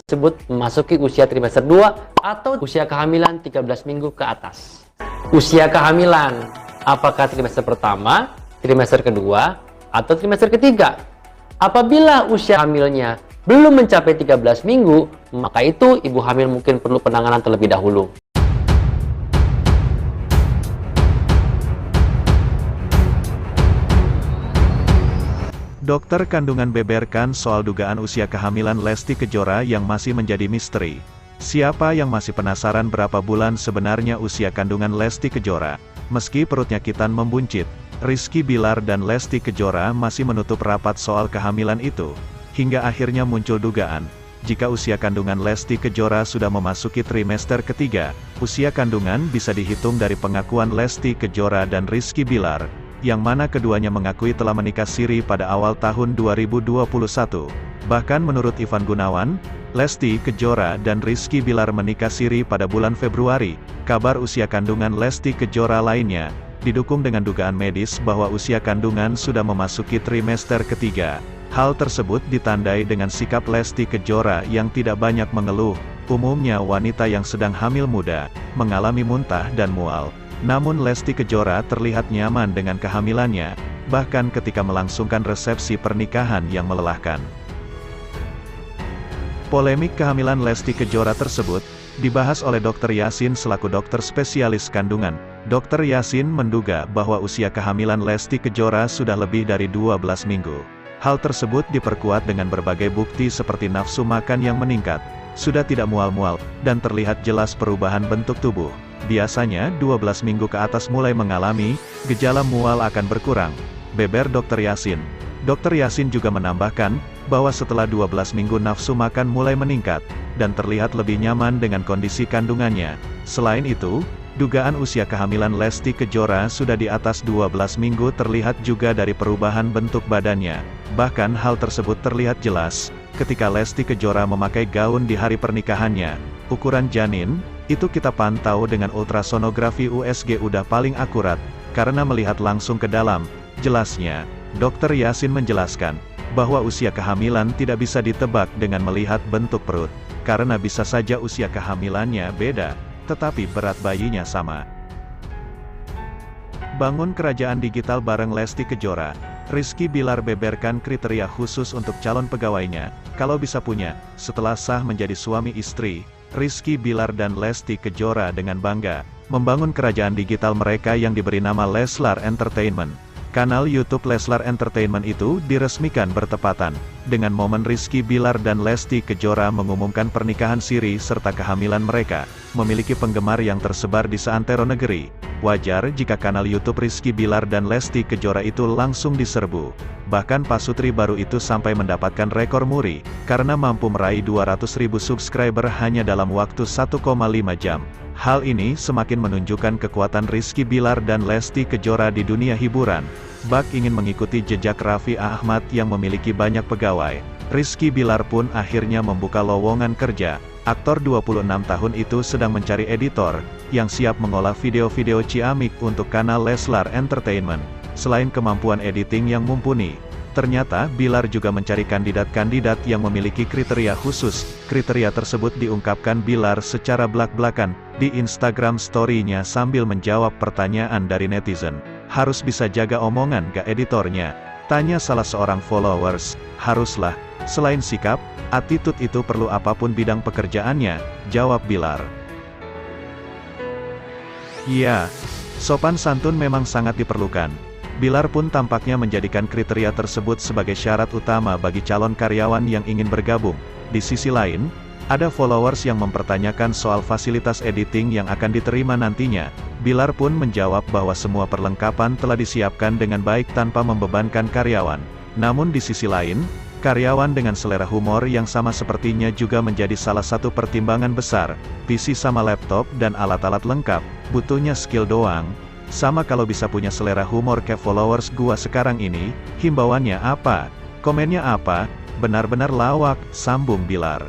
tersebut memasuki usia trimester 2 atau usia kehamilan 13 minggu ke atas. Usia kehamilan, apakah trimester pertama, trimester kedua, atau trimester ketiga? Apabila usia hamilnya belum mencapai 13 minggu, maka itu ibu hamil mungkin perlu penanganan terlebih dahulu. Dokter kandungan beberkan soal dugaan usia kehamilan Lesti Kejora yang masih menjadi misteri. Siapa yang masih penasaran berapa bulan sebenarnya usia kandungan Lesti Kejora? Meski perut nyakitan membuncit, Rizky Bilar dan Lesti Kejora masih menutup rapat soal kehamilan itu. Hingga akhirnya muncul dugaan, jika usia kandungan Lesti Kejora sudah memasuki trimester ketiga, usia kandungan bisa dihitung dari pengakuan Lesti Kejora dan Rizky Bilar, yang mana keduanya mengakui telah menikah siri pada awal tahun 2021. Bahkan menurut Ivan Gunawan, Lesti Kejora dan Rizky Bilar menikah siri pada bulan Februari. Kabar usia kandungan Lesti Kejora lainnya, didukung dengan dugaan medis bahwa usia kandungan sudah memasuki trimester ketiga. Hal tersebut ditandai dengan sikap Lesti Kejora yang tidak banyak mengeluh. Umumnya wanita yang sedang hamil muda, mengalami muntah dan mual. Namun Lesti Kejora terlihat nyaman dengan kehamilannya, bahkan ketika melangsungkan resepsi pernikahan yang melelahkan. Polemik kehamilan Lesti Kejora tersebut, dibahas oleh Dr. Yasin selaku dokter spesialis kandungan. Dr. Yasin menduga bahwa usia kehamilan Lesti Kejora sudah lebih dari 12 minggu. Hal tersebut diperkuat dengan berbagai bukti seperti nafsu makan yang meningkat, sudah tidak mual-mual, dan terlihat jelas perubahan bentuk tubuh. Biasanya 12 minggu ke atas mulai mengalami, gejala mual akan berkurang, beber Dr. Yasin. Dr. Yasin juga menambahkan, bahwa setelah 12 minggu nafsu makan mulai meningkat, dan terlihat lebih nyaman dengan kondisi kandungannya. Selain itu, dugaan usia kehamilan Lesti Kejora sudah di atas 12 minggu terlihat juga dari perubahan bentuk badannya. Bahkan hal tersebut terlihat jelas, ketika Lesti Kejora memakai gaun di hari pernikahannya. Ukuran janin, itu kita pantau dengan ultrasonografi USG udah paling akurat, karena melihat langsung ke dalam. Jelasnya, Dr. Yasin menjelaskan, bahwa usia kehamilan tidak bisa ditebak dengan melihat bentuk perut, karena bisa saja usia kehamilannya beda, tetapi berat bayinya sama. Bangun kerajaan digital bareng Lesti Kejora. Rizky Bilar beberkan kriteria khusus untuk calon pegawainya, kalau bisa punya, setelah sah menjadi suami istri. Rizky Bilar dan Lesti Kejora dengan bangga membangun kerajaan digital mereka yang diberi nama Leslar Entertainment. Kanal YouTube Leslar Entertainment itu diresmikan bertepatan dengan momen Rizky Bilar dan Lesti Kejora mengumumkan pernikahan siri serta kehamilan mereka, memiliki penggemar yang tersebar di seantero negeri. Wajar jika kanal YouTube Rizky Bilar dan Lesti Kejora itu langsung diserbu. Bahkan pasutri baru itu sampai mendapatkan rekor muri, karena mampu meraih 200.000 subscriber hanya dalam waktu 1,5 jam. Hal ini semakin menunjukkan kekuatan Rizky Bilar dan Lesti Kejora di dunia hiburan. Bak ingin mengikuti jejak Raffi Ahmad yang memiliki banyak pegawai. Rizky Bilar pun akhirnya membuka lowongan kerja. Aktor 26 tahun itu sedang mencari editor, yang siap mengolah video-video ciamik untuk kanal Leslar Entertainment. Selain kemampuan editing yang mumpuni, ternyata Bilar juga mencari kandidat-kandidat yang memiliki kriteria khusus. Kriteria tersebut diungkapkan Bilar secara belak-belakan, di Instagram story-nya sambil menjawab pertanyaan dari netizen. Harus bisa jaga omongan gak editornya? Tanya salah seorang followers. Haruslah. Selain sikap, attitude itu perlu apapun bidang pekerjaannya, jawab Bilar. Iya, sopan santun memang sangat diperlukan. Bilar pun tampaknya menjadikan kriteria tersebut sebagai syarat utama bagi calon karyawan yang ingin bergabung. Di sisi lain, ada followers yang mempertanyakan soal fasilitas editing yang akan diterima nantinya. Bilar pun menjawab bahwa semua perlengkapan telah disiapkan dengan baik tanpa membebankan karyawan. Namun di sisi lain, karyawan dengan selera humor yang sama sepertinya juga menjadi salah satu pertimbangan besar. PC sama laptop dan alat-alat lengkap, butuhnya skill doang. Sama kalau bisa punya selera humor kayak followers gua sekarang ini, himbauannya apa? Komennya apa? Benar-benar lawak, sambung Bilar.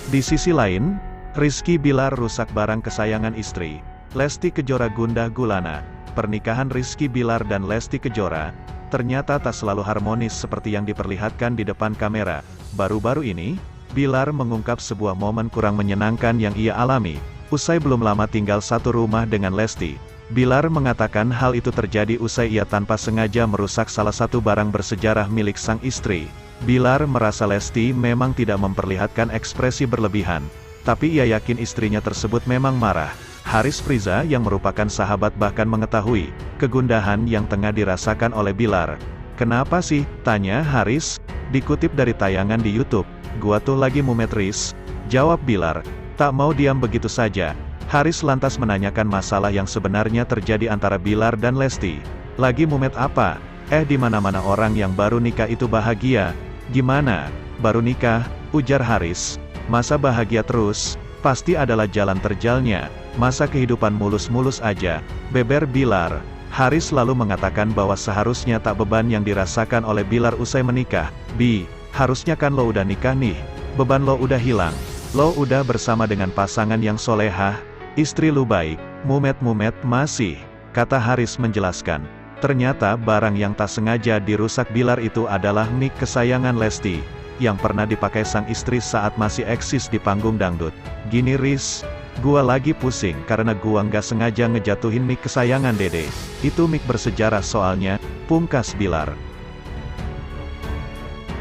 Di sisi lain, Rizky Bilar rusak barang kesayangan istri. Lesti Kejora gundah gulana. Pernikahan Rizky Bilar dan Lesti Kejora ternyata tak selalu harmonis seperti yang diperlihatkan di depan kamera. Baru-baru ini, Bilar mengungkap sebuah momen kurang menyenangkan yang ia alami. Usai belum lama tinggal satu rumah dengan Lesti, Bilar mengatakan hal itu terjadi usai ia tanpa sengaja merusak salah satu barang bersejarah milik sang istri. Bilar merasa Lesti memang tidak memperlihatkan ekspresi berlebihan, tapi ia yakin istrinya tersebut memang marah. Haris Friza yang merupakan sahabat bahkan mengetahui kegundahan yang tengah dirasakan oleh Bilar. "Kenapa sih?" tanya Haris, dikutip dari tayangan di YouTube. "Gua tuh lagi mumet Riz," jawab Bilar. Tak mau diam begitu saja, Haris lantas menanyakan masalah yang sebenarnya terjadi antara Bilar dan Lesti. "Lagi mumet apa? Di mana-mana orang yang baru nikah itu bahagia." "Gimana? Baru nikah?" ujar Haris. "Masa bahagia terus? Pasti adalah jalan terjalnya. Masa kehidupan mulus-mulus aja?" beber Bilar. Haris lalu mengatakan bahwa seharusnya tak beban yang dirasakan oleh Bilar usai menikah. "Bi, harusnya kan lo udah nikah nih. Beban lo udah hilang. Lo udah bersama dengan pasangan yang solehah. Istri lu baik, mumet-mumet masih," kata Haris menjelaskan. Ternyata barang yang tak sengaja dirusak Bilar itu adalah mic kesayangan Lesti, yang pernah dipakai sang istri saat masih eksis di panggung dangdut. "Gini Riz, gua lagi pusing karena gua nggak sengaja ngejatuhin mic kesayangan Dede. Itu mic bersejarah soalnya," pungkas Bilar.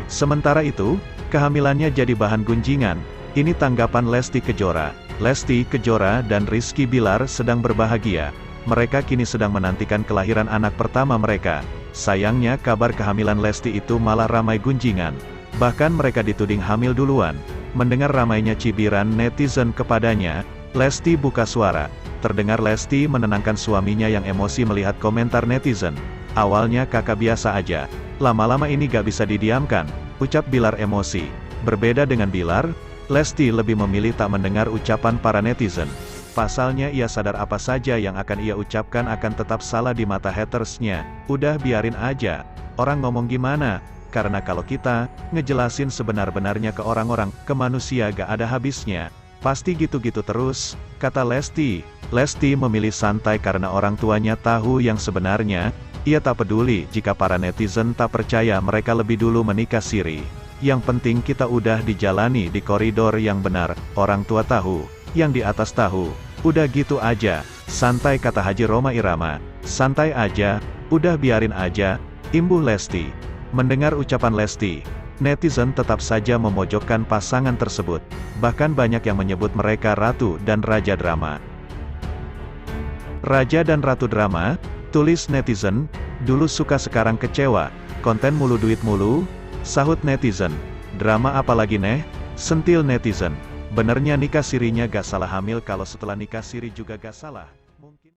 Sementara itu, kehamilannya jadi bahan gunjingan. Ini tanggapan Lesti Kejora. Lesti Kejora dan Rizky Bilar sedang berbahagia. Mereka kini sedang menantikan kelahiran anak pertama mereka. Sayangnya kabar kehamilan Lesti itu malah ramai gunjingan. Bahkan mereka dituding hamil duluan. Mendengar ramainya cibiran netizen kepadanya, Lesti buka suara. Terdengar Lesti menenangkan suaminya yang emosi melihat komentar netizen. "Awalnya kakak biasa aja. Lama-lama ini gak bisa didiamkan," ucap Bilar emosi. Berbeda dengan Bilar, Lesti lebih memilih tak mendengar ucapan para netizen. Pasalnya ia sadar apa saja yang akan ia ucapkan akan tetap salah di mata hatersnya. Udah biarin aja, orang ngomong gimana, karena kalau kita ngejelasin sebenar-benarnya ke orang-orang, ke manusia gak ada habisnya. Pasti gitu-gitu terus, kata Lesti. Lesti memilih santai karena orang tuanya tahu yang sebenarnya. Ia tak peduli jika para netizen tak percaya mereka lebih dulu menikah siri. Yang penting kita udah dijalani di koridor yang benar, orang tua tahu, yang di atas tahu. Udah gitu aja, santai, kata Haji Rhoma Irama. Santai aja, udah biarin aja, imbuh Lesti. Mendengar ucapan Lesti, netizen tetap saja memojokkan pasangan tersebut. Bahkan banyak yang menyebut mereka ratu dan raja drama. Raja dan ratu drama, tulis netizen, dulu suka sekarang kecewa, konten mulu duit mulu, sahut netizen. Drama apalagi neh? Sentil netizen. Benernya nikah sirinya gak salah hamil kalau setelah nikah siri juga gak salah.